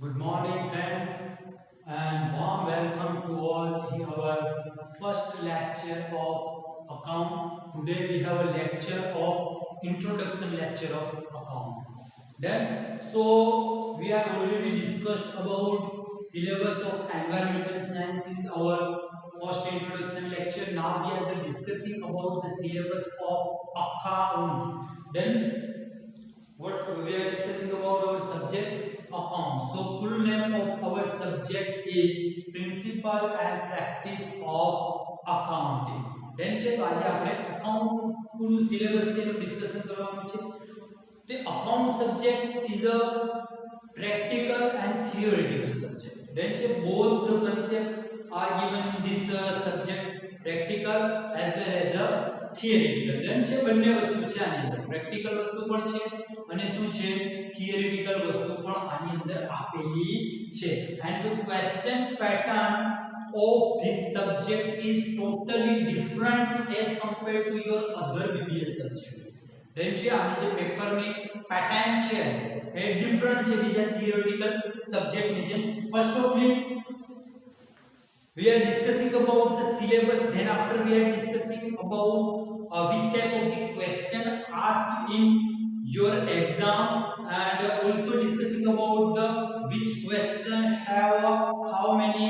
Good morning, friends, and warm welcome to all in our first lecture of account. Today we have a lecture of introduction lecture of account. Then, so we have already discussed about syllabus of environmental science in our first introduction lecture. Now we are discussing about the syllabus of account. Then what we are discussing about our subject account. So full name of our subject is principle and practice of accounting. Then છે તો આજે આપણે account પૂરું syllabus છે એનું discussion કરવાનું છે. The account subject is a practical and theoretical subject. Then છે both the concept are given in this subject, practical as well as a theoretical. Then છે બંને વસ્તુ છે આની અંદર, practical વસ્તુ પણ છે અને શું છે theoretical વસ્તુ પણ આની અંદર આપેલી છે. And the question pattern of this subject is totally different as compared to your other BBS subject. Then છે આની જે પેપરની પેટર્ન છે એ ડિફરન્ટ છે બીજા theoretical subject ની જેમ. First of all we are discussing about the syllabus, then after we are discussing about which type of the question asked in your exam, and also discussing about the which question have how many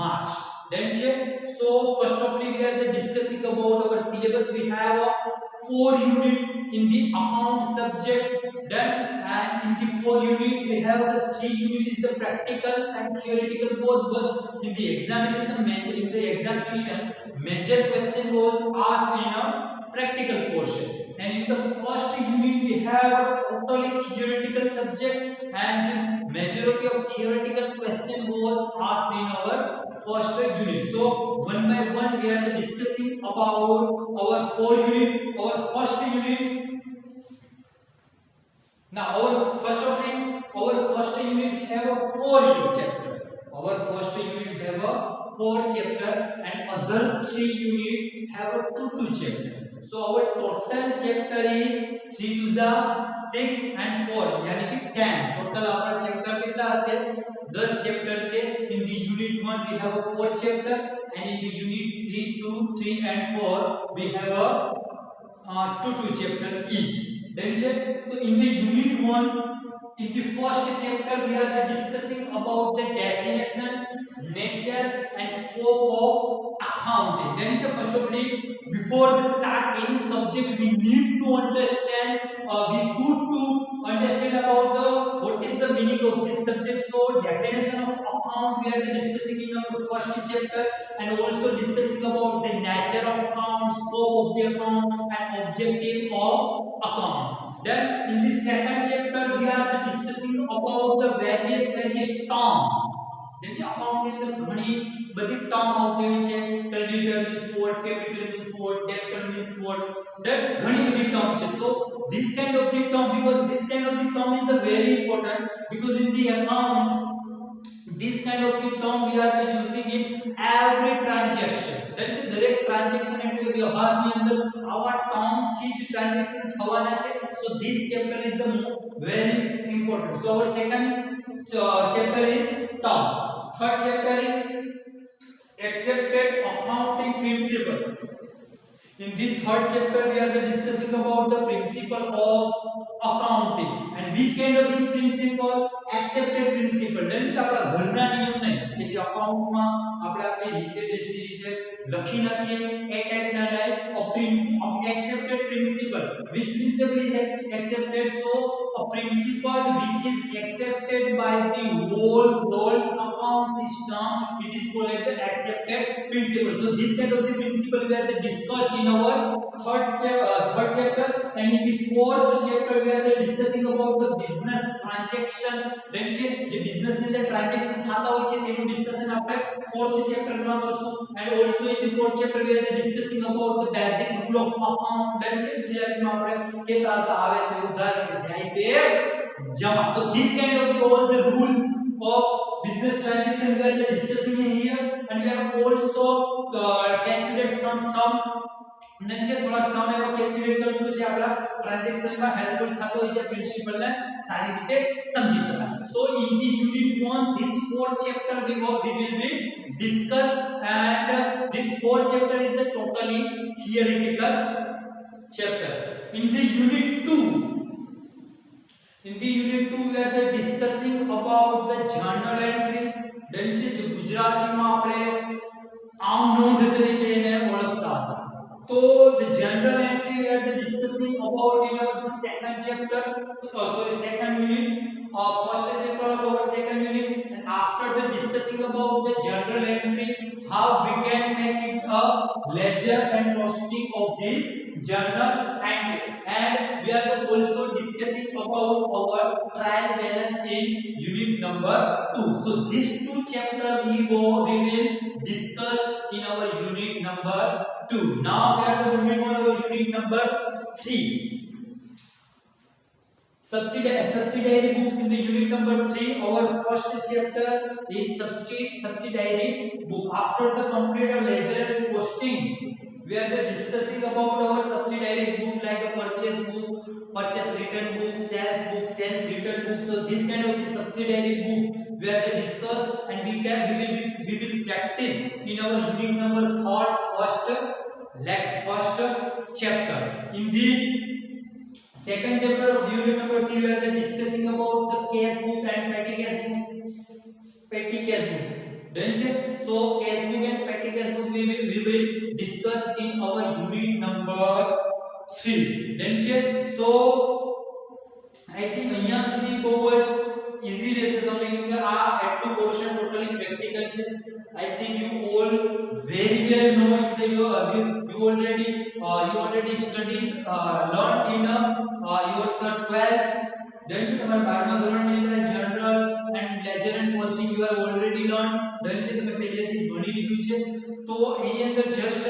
marks. Then check. So first of all we are discussing about our syllabus. We have 4 unit in the account subject. Then and in the 4 unit we have the 3 unit is the practical and theoretical both, but in the examination major question was asked in a practical portion. And in the first unit we have totally theoretical subject, and the majority of theoretical question was asked in our first unit. So one by one we are discussing about our 4 unit. Our first unit, now our first unit have a 4 unit chapter. Our first unit have a 4 chapter and other 3 unit have a 2 chapter. So our total chapter is 3 to the 6 and 4 यानी कि 10. Total आपका chapter कितना हसे 10 chapter છે. In the unit 1 we have a 4 chapter, and in the unit 3, 2, 3 and 4 we have a 2 chapter each. Then so in the unit 1, in the first chapter we are discussing about the definition, nature and scope of accounting. Then first of all before we start any subject we need to understand, we should to understand about the what is the meaning of this subject. So definition of account we are discussing in our first chapter, and also discussing about the nature of account, scope of the account and objective of account. Then in the second chapter we are discussing about the various term. જેમ કે account ની અંદર ઘણી બધી term આવતી હોય છે. Creditor means what, capital means what, debtor means what, that ઘણી બધી ટર્મ છે. તો this kind of the term, because this kind of the term is the very important, because in the account this kind of the term we are using in every transaction. That is દરેક transaction એટલે કે વ્યવહારની અંદર આવા term થી જ transaction થવાના છે. So this chapter is the very important. So our second chapter is term. Third chapter is accepted accounting principle. In the third chapter we are discussing about the principle of accounting, and which kind of which principle, accepted principle. Then આપણા ઘરના નિયમ નહીં કે જે અકાઉન્ટમાં આપણે આપણી રીતે દેશી રીતે લખી નાખીએ એ ટાઈપના નહીં. of accepted principle. Which principle is accepted? So a principle which is accepted by the whole world's account system, it is called the accepted principle. So this kind of the principle we are discussed in our third chapter, and in the fourth chapter we are discussing about the business transaction. Then જે business ની અંદર transaction થતા હોય છે તેનું discussion આપણે fourth chapter માં કરશું. And also in the fourth chapter we are discussing about the basic rule of account. Then છે ગુજરાતીમાં આપણે કહેતા હતા આવે તે ઉધાર કે જાય તે જમા. So this kind of all the rules of business transaction we are discussing in here, and we are also calculate some સમ નંચે થોડાક સમ એવો કેલ્ક્યુલેટ કરશું જે આપડા ટ્રાન્ઝેક્શન માં હેલ્પફુલ થતો હોય છે પ્રિન્સિપલ ને સારી રીતે સમજી શકાય. સો in the unit 1 this four chapter we will be discussed, and this four chapter is the totally theoretical chapter. In the unit 2 we are discussing about the journal entry. then છે જે ગુજરાતીમાં આપણે આમ નોંધ તરીકે એને ઓળખતા હતા. તો the journal entry we are discussing about in our second chapter, second unit, first chapter of our second unit. And after the discussing about the journal entry, how we can make it a ledger and costing of this journal entry, and we are also discussing about our trial balance in unit number 2. So these two chapter we will discuss in our unit number 2. Now we are moving on our unit number 3. Subsidiary books in the unit number 3. Our first chapter is subsidiary book. After the complete ledger and costing, we are discussing about our subsidiary book like the purchase book, purchase return book, sales return book. So this kind of the subsidiary book we are discuss, and we will practice in our unit number 3 first chapter. In the second chapter of unit number 3 we are discussing about the cash book and petty cash book. Then so cash book and petty cash book we will discuss in our unit number 3. Then so I think અહીંયા સુધી બહુજ easy રહેશે તમને, કેમ કે આ એટલું portion totally practical છે. I think you all very well know it. You already studied learned in your 12th. Then તમારા 12મા ધોરણની અંદર general and ledger and costing you are already learned. then તમે પહેલેથી જ ભણી લીધું છે. તો એની અંદર just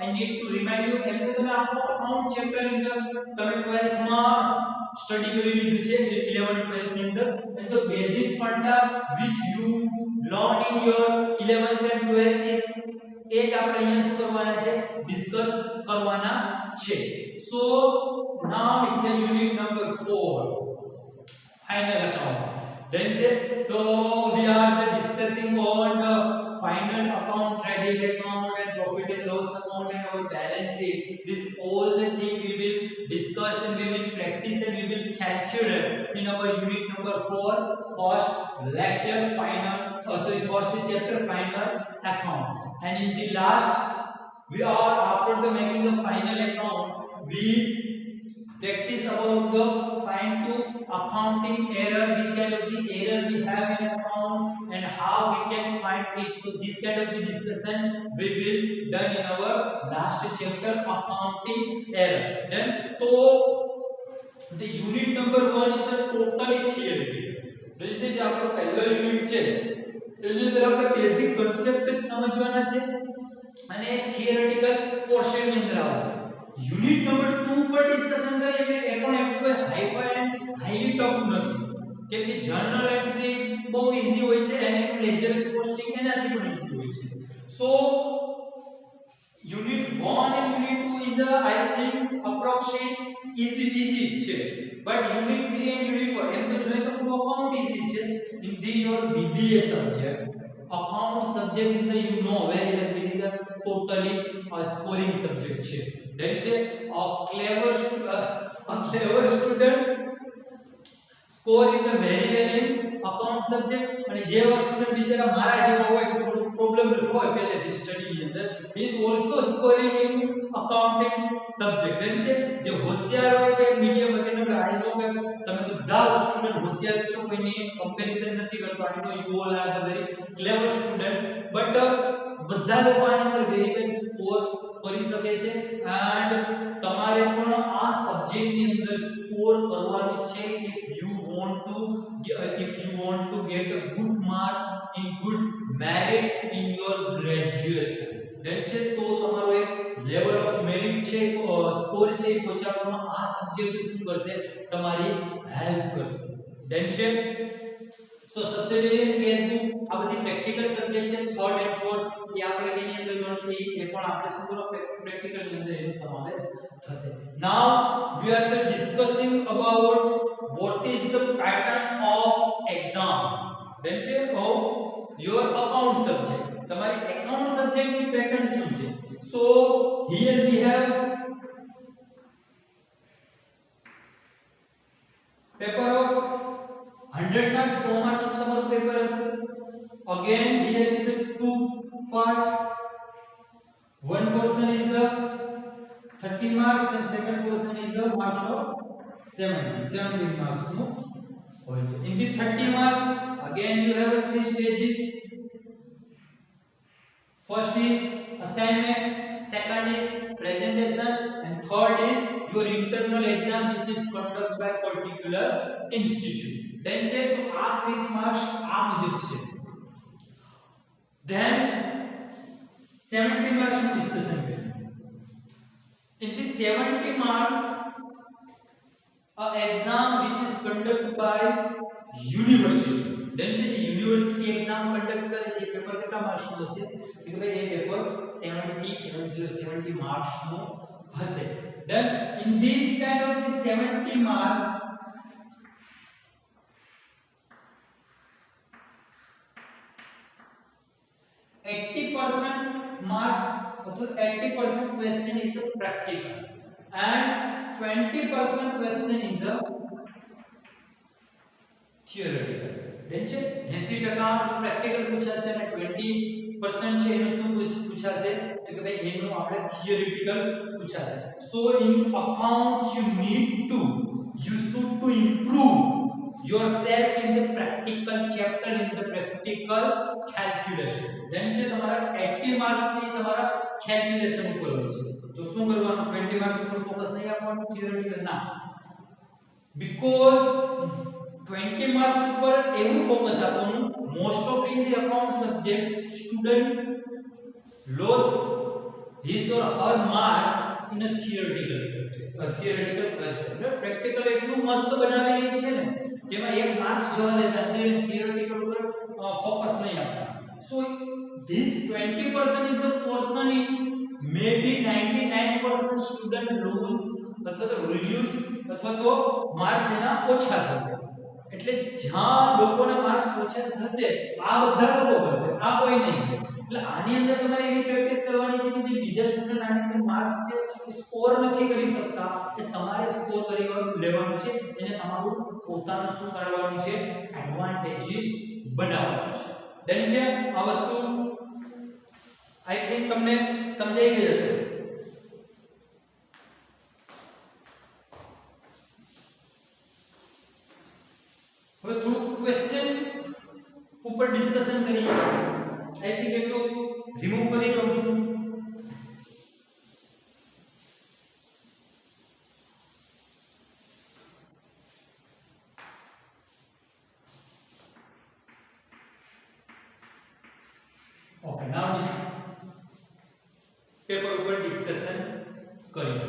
I need to remind you, એમ તો તમે આખો અકાઉન્ટ ચેપ્ટર ની અંદર તમે 12th માં સ્ટડી કરી લીધું છે 11 12th ની અંદર. and the basic funda which you learn in your 11th and 12th is એ જ આપણે અહીંયા શું કરવાના છે, ડિસ્કસ કરવાના છે. so now in the unit number 4 final account. then so we are discussing on the final account, trading account and profit and loss account and our balance sheet. This all the thing we will discuss and we will practice and we will calculate in our unit number 4 first lecture first chapter final account. And in the last we are after the making the final account we practice about the find to accounting error, which kind of the error we have in account and how we can find it. So this kind of the discussion we will done in our last chapter accounting error. Then so the unit number 1 is the totally theory. then જે આપણો પહેલો unit છે એની અંદર આપણે basic concept જ સમજવાના છે અને થિયરેટિકલ પોર્શન ની અંદર આવશે. યુનિટ નંબર 2 પર ડિસ્કશન કરીએ એટલે એ પણ એટલું કોઈ હાઈફાઈ એન્ડ હાઈલી ટફ નથી, કેમ કે જર્નલ એન્ટ્રી બહુ ઈઝી હોય છે અને એનું લેજર કોસ્ટિંગ એનાથી પણ ઈઝી હોય છે. સો unit 1 and unit 2 is I think approximate easy છે, but unit 3 and unit 4 એમ તો જોઈએ તો અકાઉન્ટ ઈઝી છે. in the your BBA subject account subject is the you know very well it is a totally scoring subject છે. then a clever student score in the very well in account subject, અને જેવા student બિચારા મારા જેવા હોય કે થોડું problem હોય પહેલેથી સ્ટડી ની અંદર is also scoring in accounting subject. then જે હોશિયાર હોય કે મીડિયમ હોય કે નબળા આઈ નો કે તમે બધા સ્ટુડન્ટ હોશિયાર છો, કોઈની કમ્પેરિઝન નથી કરતો. I know you all are the very clever student, but બધા લોકો આની અંદર વેરી વેલ સ્કોર કરી શકે છે. એન્ડ તમારે પણ આ સબ્જેક્ટ ની અંદર સ્કોર કરવાનું છે if you want to get a good marks in good merit in your graduation. then તો તમારો એક લેવલ ઓફ મેરિટ છે સ્કોર છે પહોંચાડવામાં આ સબ્જેક્ટ શું કરશે, તમારી હેલ્પ કરશે. then so subsidiary and cash book આ આ બધી પ્રેક્ટિકલ સબ્જેક્ટ છે થર્ડ એન્ડ ફોર્થ એ આપણે કેની અંદર ગણશું એ પણ આપણે શું કરો પ્રેક્ટિકલ ની અંદર એનો સમાવેશ થશે. Now we are discussing about what is the pattern of exam then છે of your account subject તમારી account subject ની પેટર્ન શું છે. so here we have paper of 100 marks 100 marks નું તમારું પેપર હશે. again here is the two part, one portion is the 30 marks and second portion is the marks of 17 marks નું હોય છે. in the 30 marks again you have a three stages. first is assignment, second is presentation and third is your internal exam which is conducted by particular institute. then છે તો આ 30 marks આ મુજબ છે. then 70 marks નું discussion કરીએ. in this 70 marks a exam which is conducted by university. then છે university exam conduct કરે છે પેપર કેટલા માર્ક્સ નું હશે કે ભાઈ એ પેપર 70 માર્ક્સ નું હશે. then in this kind of the 70 marks marks or 80% question is the practical and 20% question is the theoretical. then છે 80% નું પ્રેક્ટિકલ પૂછાશે અને 20% છે એનું શું પૂછાશે તો કે ભાઈ એનું આપણે theoretical પૂછાશે. so in account you should to improve yourself in the practical chapter, in the practical calculation. then છે તમારા 80 માર્ક્સ થી તમારા કેલ્ક્યુલેશન ઉપર હોય છે. તો શું કરવાનું 20 માર્ક્સ ઉપર ફોકસ નહીં આપવાનું થિયોરેટિકલ ના, because 20 માર્ક્સ ઉપર એવું ફોકસ આપવાનું most of in the account subject student lost his or her marks in a theoretical question. practical એટલું મસ્ત બનાવેલી છે ને જેમાં એક માર્ક્સ જવા દેતા તો એને થિયોરેટિકલ ઉપર ફોકસ નહીં આપતા. so this 20% is the portion in maybe 99% student lose અથવા તો reduce અથવા તો માર્ક્સ એના ઓછા થશે. એટલે જ્યાં લોકોના માર્ક્સ ઓછા થશે આ બધા લોકો કરશે, આ કોઈ નહીં કરે. એટલે આની અંદર તમારે એવી પ્રેક્ટિસ કરવાની છે કે જે બીજા સ્ટુડન્ટ આની અંદર માર્ક્સ છે સ્કોર નથી કરી શકતા એ તમારે સ્કોર કરી લેવાનું છે, એને તમારું પોતાનું શું કરવાનું છે એડવાન્ટેજીસ બનાવવાનું છે. દેન છે આ વસ્તુ આઈ થિંક તમને સમજાઈ ગઈ હશે. હવે થોડું ક્વેશ્ચન ઉપર ડિસ્કશન કરીએ. આઈ થિંક એટલું રિમૂવ કરી દઉં છું. ઓકે નાઉ પેપર ઉપર ડિસ્કશન કરીએ.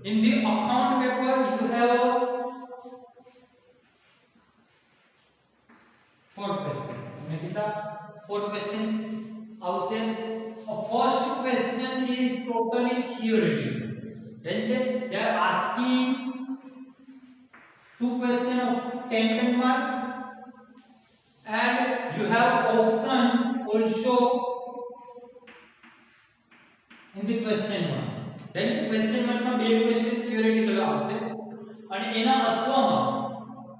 In the account paper you have four question. તમને કેટલા 4 question આવશે. first question is totally theoretical. then they are asking two question of 10 marks and you have option also in the question 1. then question 1 માં બે question theoretical આવશે અને એના અથવામાં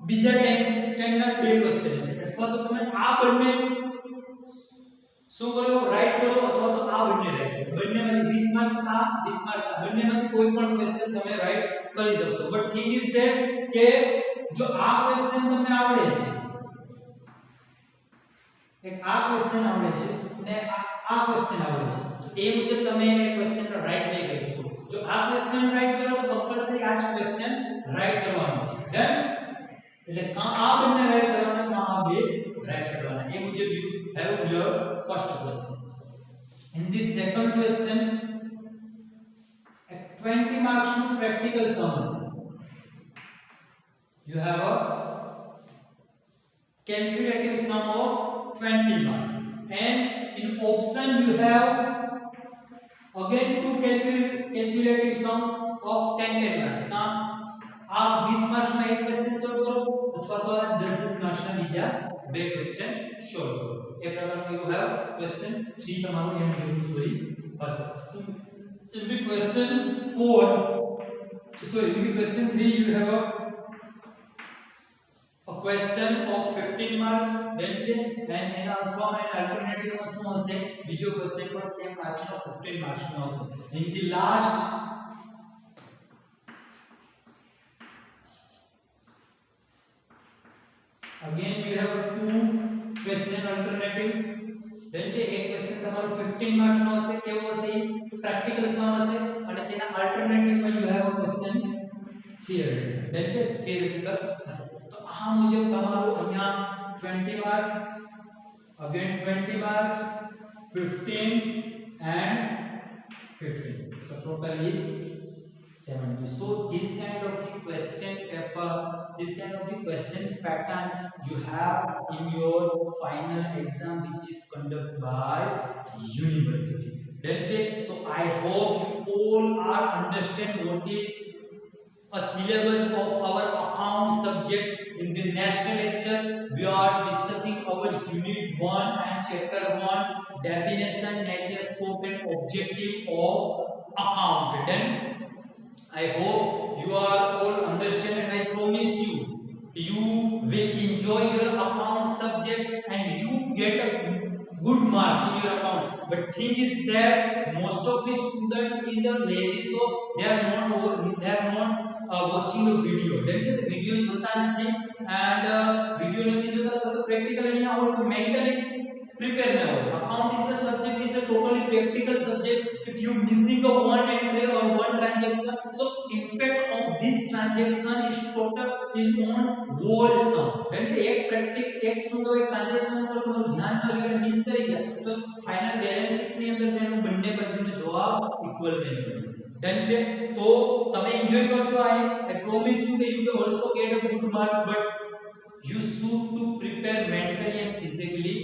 બીજા 10 ના બે question હશે. અથવા તો તમે આ બંને શું કરો રાઈટ કરો અથવા તો આ બંને રાઈટ કરો. બંનેમાંથી 20 માર્ક્સ આ 20 માર્ક્સ આ બંનેમાંથી કોઈ પણ ક્વેશ્ચન તમે રાઈટ કરી શકશો. બટ થિંગ ઇઝ ધેટ કે જો આ ક્વેશ્ચન તમને આવડે છે, એક આ ક્વેશ્ચન આવડે છે અને આ ક્વેશ્ચન આવડે છે તો એ મુજબ તમે એ ક્વેશ્ચન રાઈટ નહીં કરી શકો. જો આ ક્વેશ્ચન રાઈટ કરો તો કમ્પલસરી આ જ ક્વેશ્ચન રાઈટ કરવાનો છે. ડન. એટલે કાં આ બંને રાઈટ કરવાના કાં આ બે રાઈટ કરવાના. એ મુજબ you have your first question. In this second question 20 marks નું પ્રેક્ટિકલ સમ હશે. You have a calculative sum of 20 marks. And in option you have again two calculative sum of 10 marks. now आप 20 marks में एक question solve करो अथवा तो 10 marks में बीजा બે ક્વેશ્ચન સોલ્વ કરો એ પ્રકારનો યુ હેવ ક્વેશ્ચન 3 તમારું એમ જેવું સોરી હશે in the question 4 sorry in the question 3 you have a question of 15 marks then and એના અથવા મેં અલ્ટરનેટિવ માં શું હશે બીજો ક્વેશ્ચન પણ સેમ માર્ક્સ નો 15 માર્ક્સ નો હશે in the last again you have two question alternative then છે એક ક્વેશ્ચન તમારો 15 માર્ક્સ નો હશે કેવો હશે પ્રેક્ટિકલ સમ હશે અને તેના અલ્ટરનેટિવ માં you have a question theoretical then છે theoretical હશે તો આ મુજબ તમારું અહીંયા 20 marks again 20 marks 15 and 15 so total is 70 so this kind of the question paper this kind of the question pattern you have in your final exam which is conducted by university that's it so I hope you all are understand what is a syllabus of our account subject in the next lecture we are discussing our unit 1 and chapter 1 definition nature scope and objective of account then I hope you are all understand and I promise you will enjoy your account subject and you get a good marks in your account but thing is that most of the student is lazy so they are not watching the video then the video જોતા નથી and video નથી જોતા તો practical અહીંયા હોય તો mentally prepare na ho account is the subject is the totally practical subject if you missing a one entry or one transaction so impact of this transaction is total is on whole sum then એક practical એક શું તો એક transaction ઉપર તમારું ધ્યાન ન લઈને મિસ કરી ગયા તો ફાઇનલ બેલેન્સ શીટ ની અંદર તેનું બંને બાજુનો જવાબ ઇક્વલ નહીં મળે then છે તો તમે એન્જોય કરશો I promise you that you will also get a good marks but you should to prepare mentally and physically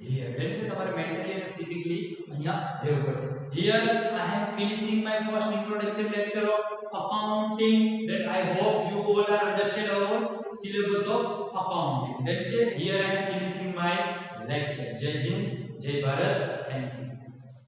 here then છે તમારે mentally and physically અહીંયા રહેવું પડશે here I am finishing my first introduction lecture of accounting that I hope you all are understand our syllabus of accounting then છે here I am finishing my lecture jai hind jai bharat thank you